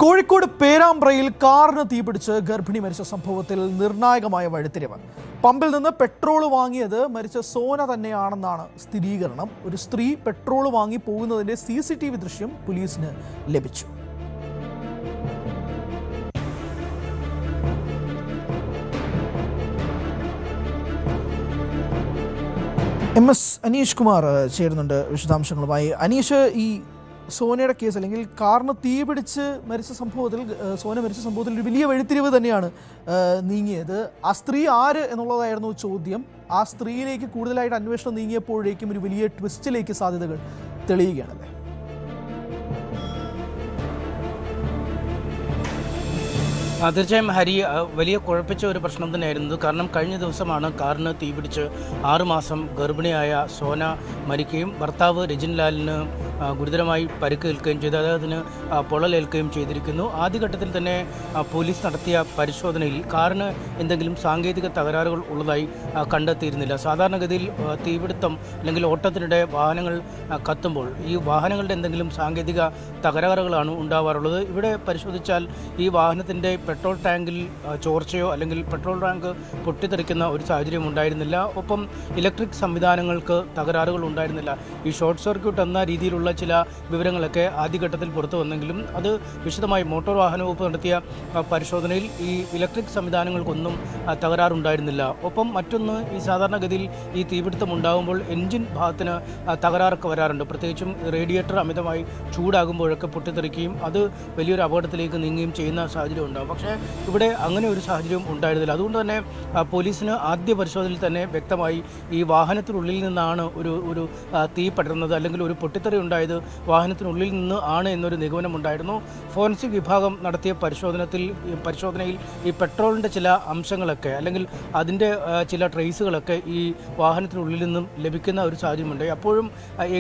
കോഴിക്കോട് പേരാമ്പ്രയിൽ കാറിന് തീപിടിച്ച് ഗർഭിണി മരിച്ച സംഭവത്തിൽ നിർണായകമായ വഴിത്തിരിവ്. പമ്പിൽ നിന്ന് പെട്രോൾ വാങ്ങിയത് മരിച്ച സോന തന്നെയാണെന്നാണ് സ്ഥിരീകരണം. ഒരു സ്ത്രീ പെട്രോൾ വാങ്ങി പോകുന്നതിന്റെ CCTV ദൃശ്യം പോലീസിന് ലഭിച്ചു. MS അനീഷ് കുമാർ ചേരുന്നുണ്ട് വിശദാംശങ്ങളുമായി. അനീഷ്, ഈ സോനയുടെ കേസ് അല്ലെങ്കിൽ കാറിന് തീപിടിച്ച് മരിച്ച സംഭവത്തിൽ, സോന മരിച്ച സംഭവത്തിൽ ഒരു വലിയ വഴിത്തിരിവ് തന്നെയാണ് നീങ്ങിയത്. ആ സ്ത്രീ ആര് എന്നുള്ളതായിരുന്നു ചോദ്യം. ആ സ്ത്രീയിലേക്ക് കൂടുതലായിട്ട് അന്വേഷണം നീങ്ങിയപ്പോഴേക്കും ഒരു വലിയ ട്വിസ്റ്റിലേക്ക് സാധ്യതകൾ തെളിയുകയാണല്ലേ? തീർച്ചയായും ഹരി, വലിയ കുഴപ്പിച്ച ഒരു പ്രശ്നം തന്നെയായിരുന്നു. കാരണം കഴിഞ്ഞ ദിവസമാണ് കാറിന് തീപിടിച്ച് 6 മാസം ഗർഭിണിയായ സോന മരിക്കുകയും ഭർത്താവ് രജിൻലാലിന് ഗുരുതരമായി പരിക്കേൽക്കുകയും ചെയ്തു. അദ്ദേഹത്തിന് പൊള്ളലേൽക്കുകയും ചെയ്തിരിക്കുന്നു. ആദ്യഘട്ടത്തിൽ തന്നെ പോലീസ് നടത്തിയ പരിശോധനയിൽ കാറിന് എന്തെങ്കിലും സാങ്കേതിക തകരാറുകൾ ഉള്ളതായി കണ്ടെത്തിയിരുന്നില്ല. സാധാരണഗതിയിൽ തീപിടുത്തം അല്ലെങ്കിൽ ഓട്ടത്തിനിടെ വാഹനങ്ങൾ കത്തുമ്പോൾ ഈ വാഹനങ്ങളുടെ എന്തെങ്കിലും സാങ്കേതിക തകരാറുകളാണ് ഉണ്ടാവാറുള്ളത്. ഇവിടെ പരിശോധിച്ചാൽ ഈ വാഹനത്തിൻ്റെ പെട്രോൾ ടാങ്കിൽ ചോർച്ചയോ അല്ലെങ്കിൽ പെട്രോൾ ടാങ്ക് പൊട്ടിത്തെറിക്കുന്ന ഒരു സാഹചര്യം ഉണ്ടായിരുന്നില്ല. ഒപ്പം ഇലക്ട്രിക് സംവിധാനങ്ങൾക്ക് തകരാറുകൾ ഉണ്ടായിരുന്നില്ല. ഈ ഷോർട്ട് സർക്യൂട്ട് എന്ന രീതിയിലുള്ള ചില വിവരങ്ങളൊക്കെ ആദ്യഘട്ടത്തിൽ പുറത്തു വന്നെങ്കിലും അത് വിശദമായി മോട്ടോർ വാഹന വകുപ്പ് നടത്തിയ പരിശോധനയിൽ ഈ ഇലക്ട്രിക് സംവിധാനങ്ങൾക്കൊന്നും തകരാറുണ്ടായിരുന്നില്ല. ഒപ്പം മറ്റൊന്ന്, ഈ സാധാരണഗതിയിൽ ഈ തീപിടുത്തം ഉണ്ടാകുമ്പോൾ എൻജിൻ ഭാഗത്തിന് തകരാറൊക്കെ വരാറുണ്ട്. പ്രത്യേകിച്ചും റേഡിയേറ്റർ അമിതമായി ചൂടാകുമ്പോഴൊക്കെ പൊട്ടിത്തെറിക്കുകയും അത് വലിയൊരു അപകടത്തിലേക്ക് നീങ്ങുകയും ചെയ്യുന്ന സാഹചര്യം ഉണ്ടാകും. പക്ഷേ ഇവിടെ അങ്ങനെ ഒരു സാഹചര്യം ഉണ്ടായിരുന്നില്ല. അതുകൊണ്ട് തന്നെ പോലീസിന് ആദ്യ പരിശോധനയിൽ തന്നെ വ്യക്തമായി ഈ വാഹനത്തിനുള്ളിൽ നിന്നാണ് ഒരു തീ പടർന്നത് അല്ലെങ്കിൽ ഒരു പൊട്ടിത്തെറി ഉണ്ടായത് വാഹനത്തിനുള്ളിൽ നിന്ന് ആണ് എന്നൊരു നിഗമനമുണ്ടായിരുന്നു. ഫോറൻസിക് വിഭാഗം നടത്തിയ പരിശോധനയിൽ ഈ പെട്രോളിൻ്റെ ചില അംശങ്ങളൊക്കെ അല്ലെങ്കിൽ അതിൻ്റെ ചില ട്രേസുകളൊക്കെ ഈ വാഹനത്തിനുള്ളിൽ നിന്നും ലഭിക്കുന്ന ഒരു സാഹചര്യമുണ്ട്. അപ്പോഴും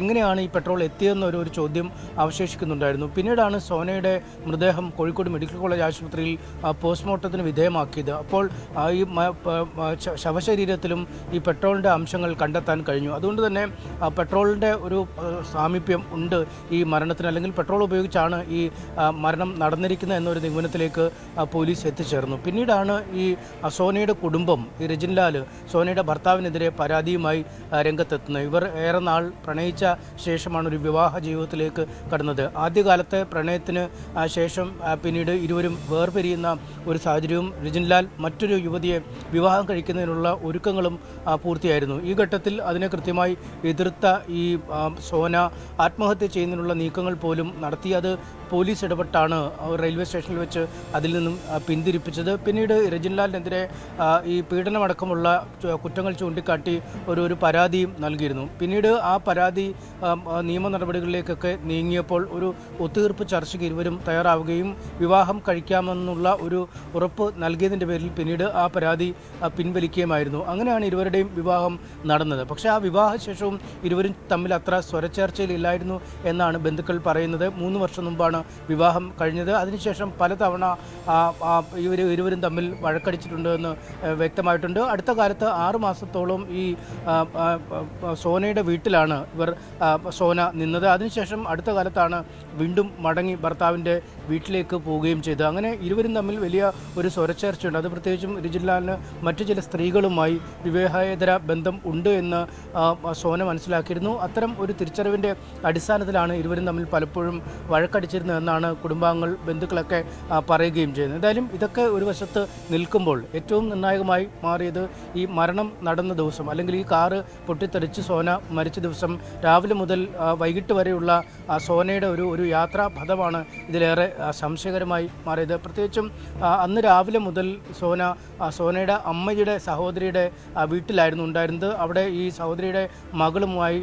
എങ്ങനെയാണ് ഈ പെട്രോൾ എത്തിയതെന്നൊരു ചോദ്യം അവശേഷിക്കുന്നുണ്ടായിരുന്നു. പിന്നീടാണ് സോനയുടെ മൃതദേഹം കോഴിക്കോട് മെഡിക്കൽ കോളേജ് ആശുപത്രിയിൽ പോസ്റ്റ്മോർട്ടത്തിന് വിധേയമാക്കിയത്. അപ്പോൾ ഈ ശവശരീരത്തിലും ഈ പെട്രോളിൻ്റെ അംശങ്ങൾ കണ്ടെത്താൻ കഴിഞ്ഞു. അതുകൊണ്ട് തന്നെ പെട്രോളിൻ്റെ ഒരു സാമീപ്യം ഉണ്ട് ഈ മരണത്തിന്, അല്ലെങ്കിൽ പെട്രോൾ ഉപയോഗിച്ചാണ് ഈ മരണം നടന്നിരിക്കുന്നത് എന്നൊരു നിഗമനത്തിലേക്ക് പോലീസ് എത്തിച്ചേർന്നു. പിന്നീടാണ് ഈ സോനയുടെ കുടുംബം, ഈ രജിൻലാൽ, സോനയുടെ ഭർത്താവിനെതിരെ പരാതിയുമായി രംഗത്തെത്തുന്നത്. ഇവർ ഏറെ നാൾ പ്രണയിച്ച ശേഷമാണ് ഒരു വിവാഹ ജീവിതത്തിലേക്ക് കടന്നത്. ആദ്യകാലത്തെ പ്രണയത്തിന് ശേഷം പിന്നീട് ഇരുവരും വേർപിരിയുന്ന ഒരു സാഹചര്യവും രജിൻലാൽ മറ്റൊരു യുവതിയെ വിവാഹം കഴിക്കുന്നതിനുള്ള ഒരുക്കങ്ങളും പൂർത്തിയായിരുന്നു. ഈ ഘട്ടത്തിൽ അതിനെ കൃത്യമായി എതിർത്ത ഈ സോന ആത്മഹത്യ ചെയ്യുന്നതിനുള്ള നീക്കങ്ങൾ പോലും നടത്തി. അത് പോലീസ് ഇടപെട്ടാണ് റെയിൽവേ സ്റ്റേഷനിൽ വെച്ച് അതിൽ നിന്നും പിന്തിരിപ്പിച്ചത്. പിന്നീട് രജിൻലാലിനെതിരെ ഈ പീഡനമടക്കമുള്ള കുറ്റങ്ങൾ ചൂണ്ടിക്കാട്ടി ഒരു പരാതിയും നൽകിയിരുന്നു. പിന്നീട് ആ പരാതി നിയമ നടപടികളിലേക്കൊക്കെ നീങ്ങിയപ്പോൾ ഒരു ഒത്തുതീർപ്പ് ചർച്ചയ്ക്ക് ഇരുവരും തയ്യാറാവുകയും വിവാഹം കഴിക്കാമെന്നുള്ള ഒരു ഉറപ്പ് നൽകിയതിൻ്റെ പേരിൽ പിന്നീട് ആ പരാതി പിൻവലിക്കുകയുമായിരുന്നു. അങ്ങനെയാണ് ഇരുവരുടെയും വിവാഹം നടന്നത്. പക്ഷേ ആ വിവാഹശേഷവും ഇരുവരും തമ്മിൽ അത്ര സ്വരച്ചേർച്ചയിലില്ലായിരുന്നു എന്നാണ് ബന്ധുക്കൾ പറയുന്നത്. 3 വർഷം മുമ്പാണ് വിവാഹം കഴിഞ്ഞത്. അതിനുശേഷം പലതവണ ഇരുവരും തമ്മിൽ വഴക്കടിച്ചിട്ടുണ്ട് എന്ന് വ്യക്തമായിട്ടുണ്ട്. അടുത്ത കാലത്ത് 6 മാസത്തോളം ഈ സോനയുടെ വീട്ടിലാണ് സോന നിന്നത്. അതിനുശേഷം അടുത്ത കാലത്താണ് വീണ്ടും മടങ്ങി ഭർത്താവിൻ്റെ വീട്ടിലേക്ക് പോവുകയും ചെയ്തത്. അങ്ങനെ ഇരുവരും തമ്മിൽ വലിയ ഒരു സ്വരച്ചേർച്ചയുണ്ട്. അത് പ്രത്യേകിച്ചും രജിൻലാലിന് മറ്റു ചില സ്ത്രീകളുമായി വിവാഹേതര ബന്ധം ഉണ്ട് എന്ന് സോന മനസ്സിലാക്കിയിരുന്നു. അത്തരം ഒരു തിരിച്ചറിവിൻ്റെ അടിസ്ഥാനത്തിലാണ് ഇരുവരും തമ്മിൽ പലപ്പോഴും വഴക്കടിച്ചിരുന്നതെന്നാണ് കുടുംബാംഗങ്ങൾ, ബന്ധുക്കളൊക്കെ പറയുകയും ചെയ്യുന്നത്. എന്തായാലും ഇതൊക്കെ ഒരു വശത്ത് നിൽക്കുമ്പോൾ ഏറ്റവും നിർണായകമായി മാറിയത് ഈ മരണം നടന്ന ദിവസം, അല്ലെങ്കിൽ ഈ കാറ് പൊട്ടിത്തെറിച്ച് സോന മരിച്ച ദിവസം രാവിലെ മുതൽ വൈകിട്ട് വരെയുള്ള സോനയുടെ ഒരു യാത്രാപഥമാണ് ഇതിലേറെ സംശയകരമായി മാറിയത്. പ്രത്യേകിച്ചും അന്ന് രാവിലെ മുതൽ സോനയുടെ അമ്മയുടെ സഹോദരിയുടെ വീട്ടിലായിരുന്നു ഉണ്ടായിരുന്നത്. അവിടെ ഈ സഹോദരിയുടെ മകളുമായി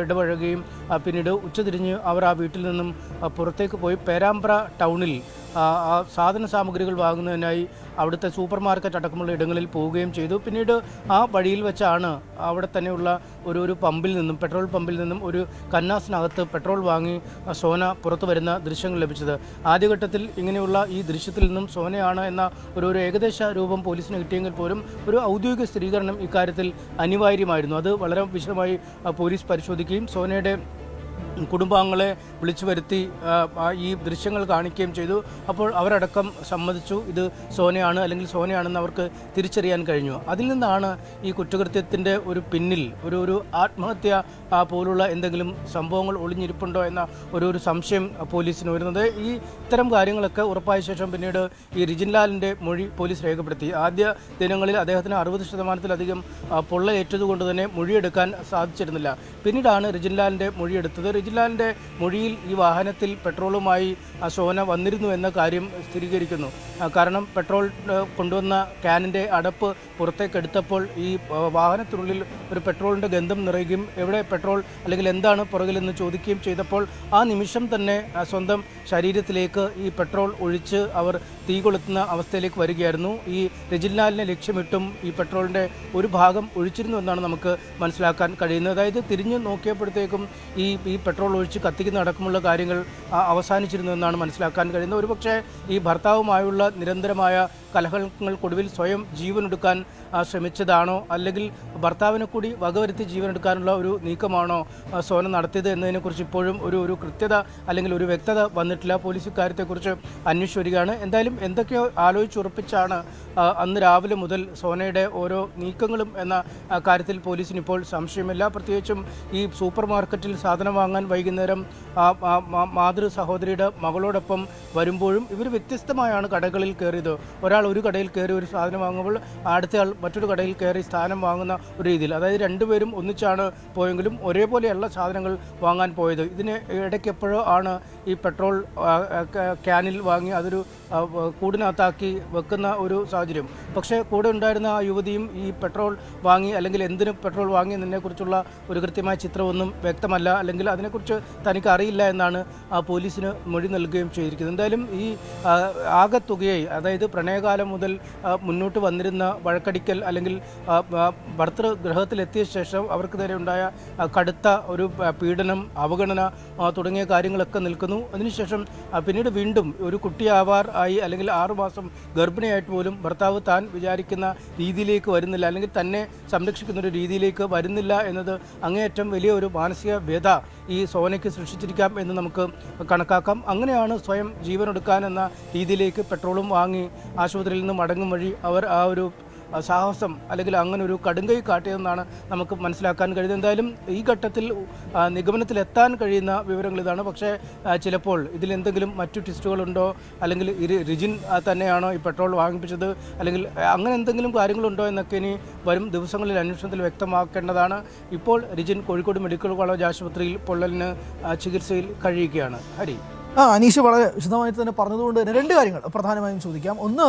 ഇടപഴകുകയും പിന്നീട് ഉച്ചതിരിഞ്ഞ് അവർ ആ വീട്ടിൽ നിന്നും പുറത്തേക്ക് പോയി പേരാമ്പ്ര ടൗണിൽ സാധന സാമഗ്രികൾ വാങ്ങുന്നതിനായി അവിടുത്തെ സൂപ്പർ മാർക്കറ്റ് അടക്കമുള്ള ഇടങ്ങളിൽ പോവുകയും ചെയ്തു. പിന്നീട് ആ വഴിയിൽ വെച്ചാണ് അവിടെ തന്നെയുള്ള ഒരു പമ്പിൽ നിന്നും, പെട്രോൾ പമ്പിൽ നിന്നും ഒരു കന്നാസിനകത്ത് പെട്രോൾ വാങ്ങി സോന പുറത്തു വരുന്ന ദൃശ്യങ്ങൾ ലഭിച്ചത്. ആദ്യഘട്ടത്തിൽ ഇങ്ങനെയുള്ള ഈ ദൃശ്യത്തിൽ നിന്നും സോനയാണ് എന്ന ഒരു ഏകദേശ രൂപം പോലീസിന് കിട്ടിയെങ്കിൽ പോലും ഒരു ഔദ്യോഗിക സ്ഥിരീകരണം ഇക്കാര്യത്തിൽ അനിവാര്യമായിരുന്നു. അത് വളരെ വിശദമായി പോലീസ് പരിശോധിക്കുകയും സോനയുടെ കുടുംബാംഗങ്ങളെ വിളിച്ചു വരുത്തി ഈ ദൃശ്യങ്ങൾ കാണിക്കുകയും ചെയ്തു. അപ്പോൾ അവരടക്കം സമ്മതിച്ചു ഇത് സോനയാണ് അല്ലെങ്കിൽ സോനയാണെന്ന് അവർക്ക് തിരിച്ചറിയാൻ കഴിഞ്ഞു. അതിൽ നിന്നാണ് ഈ കുറ്റകൃത്യത്തിൻ്റെ ഒരു പിന്നിൽ ഒരു ആത്മഹത്യ പോലുള്ള എന്തെങ്കിലും സംഭവങ്ങൾ ഒളിഞ്ഞിരിപ്പുണ്ടോ എന്ന ഒരു സംശയം പോലീസിന് വരുന്നത്. ഇത്തരം കാര്യങ്ങളൊക്കെ ഉറപ്പായ ശേഷം പിന്നീട് ഈ റിജിൻലാലിൻ്റെ മൊഴി പോലീസ് രേഖപ്പെടുത്തി. ആദ്യ ദിനങ്ങളിൽ അദ്ദേഹത്തിന് 60%-ലധികം പൊള്ളലേറ്റതുകൊണ്ട് തന്നെ മൊഴിയെടുക്കാൻ സാധിച്ചിരുന്നില്ല. പിന്നീടാണ് റിജിൻലാലിൻ്റെ മൊഴിയെടുത്തത്. റിജിൻലാലിൻ്റെ മൊഴിയിൽ ഈ വാഹനത്തിൽ പെട്രോളുമായി സോന വന്നിരുന്നു എന്ന കാര്യം സ്ഥിരീകരിക്കുന്നു. കാരണം പെട്രോൾ കൊണ്ടുവന്ന ക്യാനിൻ്റെ അടപ്പ് പുറത്തേക്ക് എടുത്തപ്പോൾ ഈ വാഹനത്തിനുള്ളിൽ ഒരു പെട്രോളിൻ്റെ ഗന്ധം നിറയുകയും എവിടെ പെട്രോൾ അല്ലെങ്കിൽ എന്താണ് പുറകിലെന്ന് ചോദിക്കുകയും ചെയ്തപ്പോൾ ആ നിമിഷം തന്നെ സ്വന്തം ശരീരത്തിലേക്ക് ഈ പെട്രോൾ ഒഴിച്ച് അവർ തീ കൊളുത്തുന്ന അവസ്ഥയിലേക്ക് വരികയായിരുന്നു. ഈ റിജിൻലാലിനെ ലക്ഷ്യമിട്ടും ഈ പെട്രോളിൻ്റെ ഒരു ഭാഗം ഒഴിച്ചിരുന്നു എന്നാണ് നമുക്ക് മനസ്സിലാക്കാൻ കഴിയുന്നത്. അതായത് തിരിഞ്ഞു നോക്കിയപ്പോഴത്തേക്കും ഈ പെട്രോൾ ഒഴിച്ച് കത്തിക്കുന്ന അടക്കമുള്ള കാര്യങ്ങൾ അവസാനിച്ചിരുന്നു എന്നാണ് മനസ്സിലാക്കാൻ കഴിയുന്നത്. ഒരുപക്ഷെ ഈ ഭർത്താവുമായുള്ള നിരന്തരമായ കലഹങ്ങൾക്കൊടുവിൽ സ്വയം ജീവനെടുക്കാൻ ശ്രമിച്ചതാണോ അല്ലെങ്കിൽ ഭർത്താവിനെ കൂടി വകവരുത്തി ജീവനെടുക്കാനുള്ള ഒരു നീക്കമാണോ സോന നടത്തിയത് എന്നതിനെക്കുറിച്ച് ഇപ്പോഴും ഒരു കൃത്യത അല്ലെങ്കിൽ ഒരു വ്യക്തത വന്നിട്ടില്ല. പോലീസ് ഇക്കാര്യത്തെക്കുറിച്ച് അന്വേഷിച്ച് വരികയാണ്. എന്തായാലും എന്തൊക്കെയോ ആലോചിച്ചുറപ്പിച്ചാണ് അന്ന് രാവിലെ മുതൽ സോനയുടെ ഓരോ നീക്കങ്ങളും എന്ന കാര്യത്തിൽ പോലീസിന് ഇപ്പോൾ സംശയമില്ല. പ്രത്യേകിച്ചും ഈ സൂപ്പർ മാർക്കറ്റിൽ സാധനം വാങ്ങാൻ വൈകുന്നേരം മാതൃ സഹോദരിയുടെ മകളോടൊപ്പം വരുമ്പോഴും ഇവർ വ്യത്യസ്തമായാണ് കടകളിൽ കയറിയത്. ഒരാൾ ഒരു കടയിൽ കയറി ഒരു സാധനം വാങ്ങുമ്പോൾ അടുത്തയാൾ മറ്റൊരു കടയിൽ കയറി സാധനം വാങ്ങുന്ന ഒരു രീതിയിൽ, അതായത് രണ്ടുപേരും ഒന്നിച്ചാണ് പോയെങ്കിലും ഒരേപോലെയുള്ള സാധനങ്ങൾ വാങ്ങാൻ പോയത്. ഇതിന് ഇടയ്ക്ക് എപ്പോഴോ ആണ് ഈ പെട്രോൾ ക്യാനിൽ വാങ്ങി അതൊരു കൂടിനകത്താക്കി വെക്കുന്ന ഒരു സാഹചര്യം. പക്ഷേ കൂടെ ഉണ്ടായിരുന്ന ആ യുവതിയും ഈ പെട്രോൾ വാങ്ങി അല്ലെങ്കിൽ എന്തിന് പെട്രോൾ വാങ്ങി എന്നതിനെക്കുറിച്ചുള്ള ഒരു കൃത്യമായ ചിത്രമൊന്നും വ്യക്തമല്ല, അല്ലെങ്കിൽ അതിനെക്കുറിച്ച് തനിക്ക് അറിയില്ല എന്നാണ് പോലീസിന് മൊഴി നൽകുകയും ചെയ്തിരിക്കുന്നത്. എന്തായാലും ഈ ആകെത്തുകയായി, അതായത് പ്രണയകാലം മുതൽ മുന്നോട്ട് വന്നിരുന്ന വഴക്കടിക്കൽ അല്ലെങ്കിൽ ഭർതൃഗൃഹത്തിലെത്തിയ ശേഷം അവർക്ക് നേരെ ഉണ്ടായ കടുത്ത ഒരു പീഡനം, അവഗണന തുടങ്ങിയ കാര്യങ്ങളൊക്കെ നിൽക്കുന്നു. അതിനുശേഷം പിന്നീട് വീണ്ടും ഒരു കുട്ടിയാവാർ ആയി അല്ലെങ്കിൽ 6 മാസം ഗർഭിണിയായിട്ട് പോലും ഭർത്താവ് താൻ വിചാരിക്കുന്ന രീതിയിലേക്ക് വരുന്നില്ല, അല്ലെങ്കിൽ തന്നെ സംരക്ഷിക്കുന്ന ഒരു രീതിയിലേക്ക് വരുന്നില്ല എന്നത് അങ്ങേയറ്റം വലിയ ഒരു മാനസിക വ്യഥ ഈ സോനയ്ക്ക് സൃഷ്ടിച്ചിരിക്കാം എന്ന് നമുക്ക് കണക്കാക്കാം. അങ്ങനെയാണ് സ്വയം ജീവനെടുക്കാൻ എന്ന രീതിയിലേക്ക് പെട്രോളും വാങ്ങി ആശുപത്രിയിൽ നിന്ന് മടങ്ങും വഴി അവർ ആ ഒരു സാഹസം അല്ലെങ്കിൽ അങ്ങനെ ഒരു കടുങ്കൈ കാട്ടിയതെന്നാണ് നമുക്ക് മനസ്സിലാക്കാൻ കഴിയുന്നത്. എന്തായാലും ഈ ഘട്ടത്തിൽ നിഗമനത്തിലെത്താൻ കഴിയുന്ന വിവരങ്ങൾ ഇതാണ്. പക്ഷേ ചിലപ്പോൾ ഇതിലെന്തെങ്കിലും മറ്റു ട്വിസ്റ്റുകളുണ്ടോ, അല്ലെങ്കിൽ റിജിൻ തന്നെയാണോ ഈ പെട്രോൾ വാങ്ങിപ്പിച്ചത്, അല്ലെങ്കിൽ അങ്ങനെ എന്തെങ്കിലും കാര്യങ്ങളുണ്ടോ എന്നൊക്കെ ഇനി വരും ദിവസങ്ങളിൽ അന്വേഷണത്തിൽ വ്യക്തമാക്കേണ്ടതാണ്. ഇപ്പോൾ റിജിൻ കോഴിക്കോട് മെഡിക്കൽ കോളേജ് ആശുപത്രിയിൽ പൊള്ളലിന് ചികിത്സയിൽ കഴിയുകയാണ്. ഹരി. അനീഷ് വളരെ വിശദമായിട്ട് തന്നെ പറഞ്ഞതുകൊണ്ട് തന്നെ 2 കാര്യങ്ങൾ പ്രധാനമായും ചോദിക്കാം. ഒന്ന്,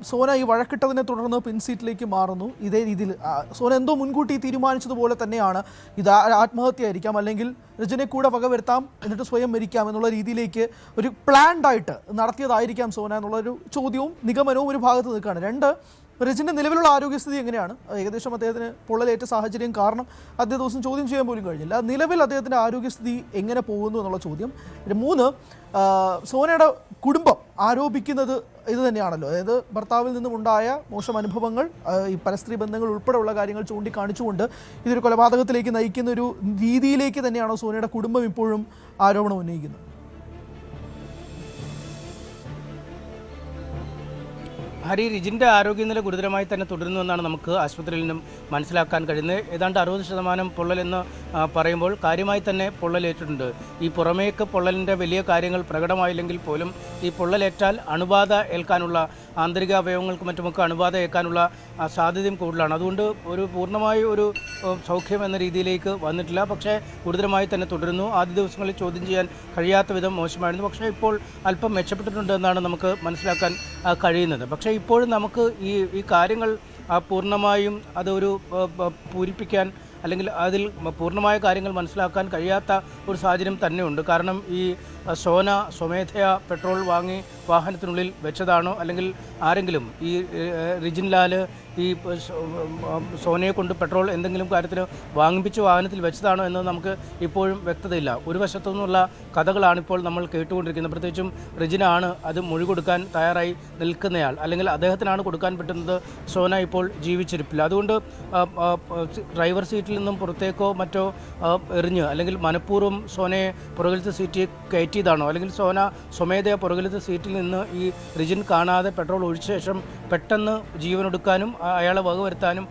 സോന ഈ വഴക്കിട്ടതിനെ തുടർന്ന് പിൻസീറ്റിലേക്ക് മാറുന്നു. ഇതേ രീതിയിൽ സോന എന്തോ മുൻകൂട്ടി തീരുമാനിച്ചതുപോലെ തന്നെയാണ് ഇത് ആത്മഹത്യയായിരിക്കാം, അല്ലെങ്കിൽ രജനെ കൂടെ വകവരുത്താം എന്നിട്ട് സ്വയം മരിക്കാം എന്നുള്ള രീതിയിലേക്ക് ഒരു പ്ലാൻഡ് ആയിട്ട് നടത്തിയതായിരിക്കാം സോന എന്നുള്ളൊരു ചോദ്യവും നിഗമനവും ഒരു ഭാഗത്ത് നിൽക്കുകയാണ്. 2, രജിൻ്റെ നിലവിലുള്ള ആരോഗ്യസ്ഥിതി എങ്ങനെയാണ്? ഏകദേശം അദ്ദേഹത്തിന് പൊള്ളലേറ്റ സാഹചര്യം കാരണം അദ്ദേഹം ദിവസം ചോദ്യം ചെയ്യാൻ പോലും കഴിഞ്ഞില്ല. നിലവിൽ അദ്ദേഹത്തിൻ്റെ ആരോഗ്യസ്ഥിതി എങ്ങനെ പോകുന്നു എന്നുള്ള ചോദ്യം. 3, സോനയുടെ കുടുംബം ആരോപിക്കുന്നത് ഇത് തന്നെയാണല്ലോ, അതായത് ഭർത്താവിൽ നിന്നുമുണ്ടായ മോശം അനുഭവങ്ങൾ, ഈ പരസ്ത്രീ ബന്ധങ്ങൾ ഉൾപ്പെടെയുള്ള കാര്യങ്ങൾ ചൂണ്ടിക്കാണിച്ചുകൊണ്ട് ഇതൊരു കൊലപാതകത്തിലേക്ക് നയിക്കുന്ന ഒരു രീതിയിലേക്ക് തന്നെയാണോ സോനയുടെ കുടുംബം ഇപ്പോഴും ആരോപണം ഉന്നയിക്കുന്നത്? ഹരി, റിജിൻ്റെ ആരോഗ്യനില ഗുരുതരമായി തന്നെ തുടരുന്നുവെന്നാണ് നമുക്ക് ആശുപത്രിയിൽ നിന്നും മനസ്സിലാക്കാൻ കഴിയുന്നത്. ഏതാണ്ട് 60% പൊള്ളലെന്ന് പറയുമ്പോൾ കാര്യമായി തന്നെ പൊള്ളലേറ്റിട്ടുണ്ട്. ഈ പുറമേക്ക് പൊള്ളലിൻ്റെ വലിയ കാര്യങ്ങൾ പ്രകടമായില്ലെങ്കിൽ പോലും ഈ പൊള്ളലേറ്റാൽ അണുബാധ ഏൽക്കാനുള്ള, ആന്തരിക അവയവങ്ങൾക്കും മറ്റുമൊക്കെ അണുബാധ ഏൽക്കാനുള്ള സാധ്യതയും കൂടുതലാണ്. അതുകൊണ്ട് ഒരു പൂർണ്ണമായ ഒരു സൗഖ്യം എന്ന രീതിയിലേക്ക് വന്നിട്ടില്ല. പക്ഷേ ഗുരുതരമായി തന്നെ തുടരുന്നു. ആദ്യ ദിവസങ്ങളിൽ ചോദ്യം ചെയ്യാൻ കഴിയാത്ത വിധം മോശമായിരുന്നു. പക്ഷേ ഇപ്പോൾ അല്പം മെച്ചപ്പെട്ടിട്ടുണ്ട് എന്നാണ് നമുക്ക് മനസ്സിലാക്കാൻ കഴിയുന്നത്. പക്ഷേ ഇപ്പോഴും നമുക്ക് ഈ കാര്യങ്ങൾ പൂർണ്ണമായും അതൊരു പൂരിപ്പിക്കാൻ അല്ലെങ്കിൽ അതിൽ പൂർണ്ണമായ കാര്യങ്ങൾ മനസ്സിലാക്കാൻ കഴിയാത്ത ഒരു സാഹചര്യം തന്നെയുണ്ട്. കാരണം ഈ സോന സ്വമേധയാ പെട്രോൾ വാങ്ങി വാഹനത്തിനുള്ളിൽ വെച്ചതാണോ, അല്ലെങ്കിൽ ആരെങ്കിലും ഈ റിജിൻ ലാൽ ഈ സോനയെ കൊണ്ട് പെട്രോൾ എന്തെങ്കിലും കാര്യത്തിന് വാങ്ങിപ്പിച്ച് വാഹനത്തിൽ വെച്ചതാണോ എന്ന് നമുക്ക് ഇപ്പോഴും വ്യക്തതയില്ല. ഒരു വശത്തു നിന്നുള്ള കഥകളാണിപ്പോൾ നമ്മൾ കേട്ടുകൊണ്ടിരിക്കുന്നത്. പ്രത്യേകിച്ചും റിജിനാണ് അത് മൊഴി കൊടുക്കാൻ തയ്യാറായി നിൽക്കുന്നയാൾ, അല്ലെങ്കിൽ അദ്ദേഹത്തിനാണ് കൊടുക്കാൻ പറ്റുന്നത്. സോന ഇപ്പോൾ ജീവിച്ചിരിപ്പില്ല. അതുകൊണ്ട് ഡ്രൈവർ സീറ്റിൽ നിന്നും പുറത്തേക്കോ മറ്റോ എറിഞ്ഞ്, അല്ലെങ്കിൽ മനഃപൂർവ്വം സോനയെ പുറകിലത്തെ സീറ്റിൽ കയറ്റിയതാണോ, അല്ലെങ്കിൽ സോന സ്വമേധയാ പുറകിലത്തെ സീറ്റിൽ നിന്ന് ഈ റിജിൻ കാണാതെ പെട്രോൾ ഒഴിച്ച ശേഷം പെട്ടെന്ന് ജീവനൊടുക്കാനും അയാളെ വകവരുത്താനും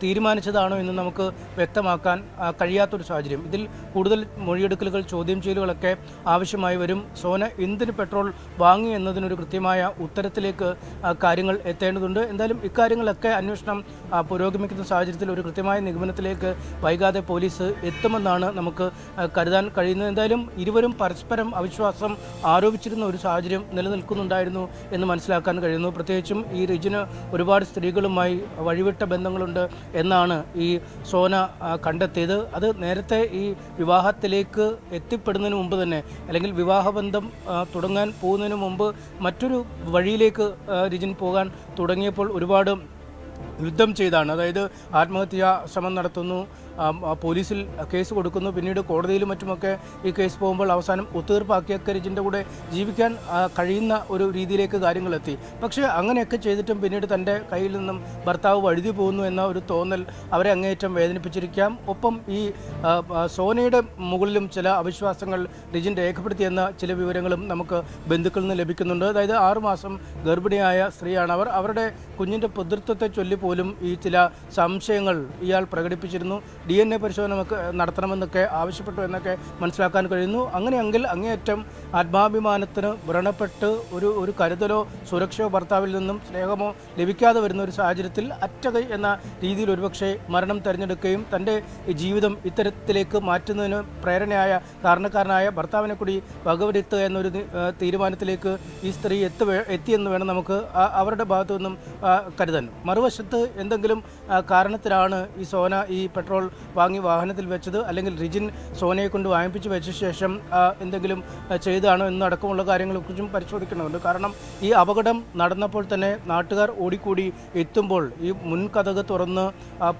തീരുമാനിച്ചതാണോ എന്ന് നമുക്ക് വ്യക്തമാക്കാൻ കഴിയാത്തൊരു സാഹചര്യം. ഇതിൽ കൂടുതൽ മൊഴിയെടുക്കലുകൾ, ചോദ്യം ചെയ്യലുകളൊക്കെ ആവശ്യമായി വരും. സോന എന്തിന് പെട്രോൾ വാങ്ങി എന്നതിനൊരു കൃത്യമായ ഉത്തരത്തിലേക്ക് കാര്യങ്ങൾ എത്തേണ്ടതുണ്ട്. എന്തായാലും ഇക്കാര്യങ്ങളൊക്കെ അന്വേഷണം പുരോഗമിക്കുന്ന സാഹചര്യത്തിൽ ഒരു കൃത്യമായ നിഗമനത്തിലേക്ക് വൈകാതെ പോലീസ് എത്തുമെന്നാണ് നമുക്ക് കരുതാൻ കഴിയുന്നത്. എന്തായാലും ഇരുവരും പരസ്പരം അവിശ്വാസം ആരോപിച്ചിരുന്ന ഒരു സാഹചര്യം നിലനിൽക്കുന്നുണ്ടായിരുന്നു എന്ന് മനസ്സിലാക്കാൻ കഴിയുന്നു. പ്രത്യേകിച്ചും ഈ റിജിന് ഒരുപാട് സ്ത്രീകളുമായി വഴിവിട്ട ബന്ധങ്ങളുണ്ട് എന്നാണ് ഈ സോന കണ്ടെത്തിയത്. അത് നേരത്തെ ഈ വിവാഹത്തിലേക്ക് എത്തിപ്പെടുന്നതിന് മുമ്പ് തന്നെ, അല്ലെങ്കിൽ വിവാഹബന്ധം തുടങ്ങാൻ പോകുന്നതിന് മുമ്പ് മറ്റൊരു വഴിയിലേക്ക് റിജിൻ പോകാൻ തുടങ്ങിയപ്പോൾ ഒരുപാട് യുദ്ധം ചെയ്താണ്. അതായത് ആത്മഹത്യാ ശ്രമം നടത്തുന്നു, പോലീസിൽ കേസ് കൊടുക്കുന്നു, പിന്നീട് കോടതിയിലും മറ്റുമൊക്കെ ഈ കേസ് പോകുമ്പോൾ അവസാനം ഒത്തുതീർപ്പാക്കിയൊക്കെ റിജിൻ്റെ കൂടെ ജീവിക്കാൻ കഴിയുന്ന ഒരു രീതിയിലേക്ക് കാര്യങ്ങളെത്തി. പക്ഷേ അങ്ങനെയൊക്കെ ചെയ്തിട്ടും പിന്നീട് തൻ്റെ കയ്യിൽ നിന്നും ഭർത്താവ് വഴുതി പോകുന്നു എന്ന ഒരു തോന്നൽ അവരെ അങ്ങേയറ്റം വേദനിപ്പിച്ചിരിക്കാം. ഒപ്പം ഈ സോനയുടെ മുകളിലും ചില അവിശ്വാസങ്ങൾ റിജിൻ രേഖപ്പെടുത്തിയെന്ന ചില വിവരങ്ങളും നമുക്ക് ബന്ധുക്കളിൽ നിന്ന് ലഭിക്കുന്നുണ്ട്. അതായത് 6 മാസം ഗർഭിണിയായ സ്ത്രീയാണ് അവർ. അവരുടെ കുഞ്ഞിൻ്റെ പിതൃത്വത്തെ ചൊല്ലി പോലും ഈ ചില സംശയങ്ങൾ ഇയാൾ പ്രകടിപ്പിച്ചിരുന്നു. DNA പരിശോധന നടത്തണമെന്നൊക്കെ ആവശ്യപ്പെട്ടു എന്നൊക്കെ മനസ്സിലാക്കാൻ കഴിയുന്നു. അങ്ങനെയെങ്കിൽ അങ്ങേയറ്റം ആത്മാഭിമാനത്തിന് വ്രണപ്പെട്ട് ഒരു കരുതലോ സുരക്ഷയോ ഭർത്താവിൽ നിന്നും സ്നേഹമോ ലഭിക്കാതെ വരുന്ന ഒരു സാഹചര്യത്തിൽ അറ്റകൈ എന്ന രീതിയിൽ ഒരുപക്ഷെ മരണം തിരഞ്ഞെടുക്കുകയും തൻ്റെ ജീവിതം ഇത്തരത്തിലേക്ക് മാറ്റുന്നതിന് പ്രേരണയായ കാരണക്കാരനായ ഭർത്താവിനെ കൂടി വകവരുത്തുക എന്നൊരു തീരുമാനത്തിലേക്ക് ഈ സ്ത്രീ എത്തിയെന്ന് വേണം നമുക്ക് അവരുടെ ഭാഗത്തു നിന്നും കരുതാൻ. മറുവശത്ത് എന്തെങ്കിലും കാരണത്തിലാണ് ഈ സോന ഈ പെട്രോൾ വാങ്ങി വാഹനത്തിൽ വെച്ചത്, അല്ലെങ്കിൽ റിജിൻ സോനയെ കൊണ്ട് വാങ്ങിപ്പിച്ച് വെച്ച ശേഷം എന്തെങ്കിലും ചെയ്താണോ എന്നടക്കമുള്ള കാര്യങ്ങളെക്കുറിച്ചും പരിശോധിക്കേണ്ടതുണ്ട്. കാരണം ഈ അപകടം നടന്നപ്പോൾ തന്നെ നാട്ടുകാർ ഓടിക്കൂടി എത്തുമ്പോൾ ഈ മുൻകതക് തുറന്ന്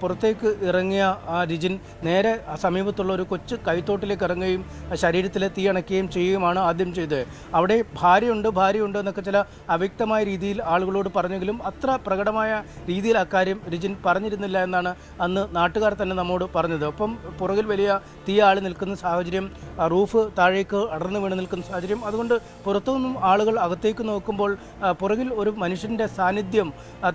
പുറത്തേക്ക് ഇറങ്ങിയ റിജിൻ നേരെ സമീപത്തുള്ള ഒരു കൊച്ചു കൈത്തോട്ടിലേക്ക് ഇറങ്ങുകയും ശരീരത്തിലെ തീ അണയ്ക്കുകയും ചെയ്യുകയുമാണ് ആദ്യം ചെയ്തത്. അവിടെ ഭാര്യയുണ്ട് എന്നൊക്കെ ചില അവ്യക്തമായ രീതിയിൽ ആളുകളോട് പറഞ്ഞെങ്കിലും അത്ര പ്രകടമായ രീതിയിൽ അക്കാര്യം റിജിൻ പറഞ്ഞിരുന്നില്ല എന്നാണ് അന്ന് നാട്ടുകാർ തന്നെ നമ്മോട് പറഞ്ഞത്. ഒപ്പം പുറകിൽ വലിയ തീ ആളി നിൽക്കുന്ന സാഹചര്യം, റൂഫ് താഴേക്ക് അടർന്നു വീണ് നിൽക്കുന്ന സാഹചര്യം. അതുകൊണ്ട് പുറത്തുനിന്നും ആളുകൾ അകത്തേക്ക് നോക്കുമ്പോൾ പുറകിൽ ഒരു മനുഷ്യൻ്റെ സാന്നിധ്യം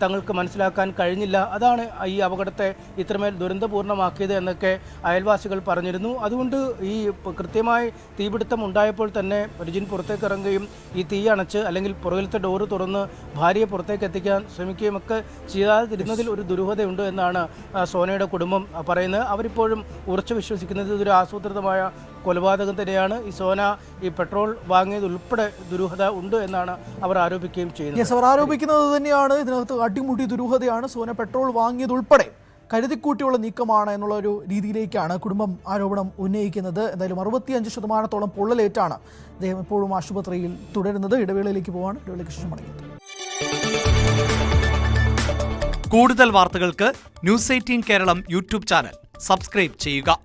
തങ്ങൾക്ക് മനസ്സിലാക്കാൻ കഴിഞ്ഞില്ല. അതാണ് ഈ അപകടത്തെ ഇത്രമേൽ ദുരന്തപൂർണ്ണമാക്കിയത് എന്നൊക്കെ അയൽവാസികൾ പറഞ്ഞിരുന്നു. അതുകൊണ്ട് ഈ കൃത്യമായി തീപിടുത്തം ഉണ്ടായപ്പോൾ തന്നെ റിജിൻ പുറത്തേക്ക് ഇറങ്ങുകയും ഈ തീ അണച്ച്, അല്ലെങ്കിൽ പുറകിലത്തെ ഡോറ് തുറന്ന് ഭാര്യയെ പുറത്തേക്ക് എത്തിക്കാൻ ശ്രമിക്കുകയും ഒക്കെ ചെയ്യാതിരുന്നതിൽ ഒരു ദുരൂഹതയുണ്ട് എന്നാണ് സോനയുടെ കുടുംബം പറയുന്നത്. അവരിപ്പോഴും ഉറച്ചു വിശ്വസിക്കുന്നത് ഇതൊരു ആസൂത്രിതമായ കൊലപാതകം തന്നെയാണ്. ഈ സോന ഈ പെട്രോൾ വാങ്ങിയത് ഉൾപ്പെടെ ദുരൂഹത ഉണ്ട് എന്നാണ് അവർ ആരോപിക്കുകയും ചെയ്യുന്നത്. അവർ ആരോപിക്കുന്നത് തന്നെയാണ്. ഇതിനകത്ത് അടിമുടി ദുരൂഹതയാണ്. സോന പെട്രോൾ വാങ്ങിയത് ഉൾപ്പെടെ കരുതിക്കൂട്ടിയുള്ള നീക്കമാണ് എന്നുള്ള ഒരു രീതിയിലേക്കാണ് കുടുംബം ആരോപണം ഉന്നയിക്കുന്നത്. എന്തായാലും 65% പൊള്ളലേറ്റാണ് അദ്ദേഹം ഇപ്പോഴും ആശുപത്രിയിൽ തുടരുന്നത്. ഇടവേളയിലേക്ക് പോവാണ്. ഇടവേളയ്ക്ക് ശേഷം മടങ്ങിയെത്തും. കൂടുതൽ വാർത്തകൾക്ക് News 18 Keralam YouTube channel subscribe ചെയ്യുക.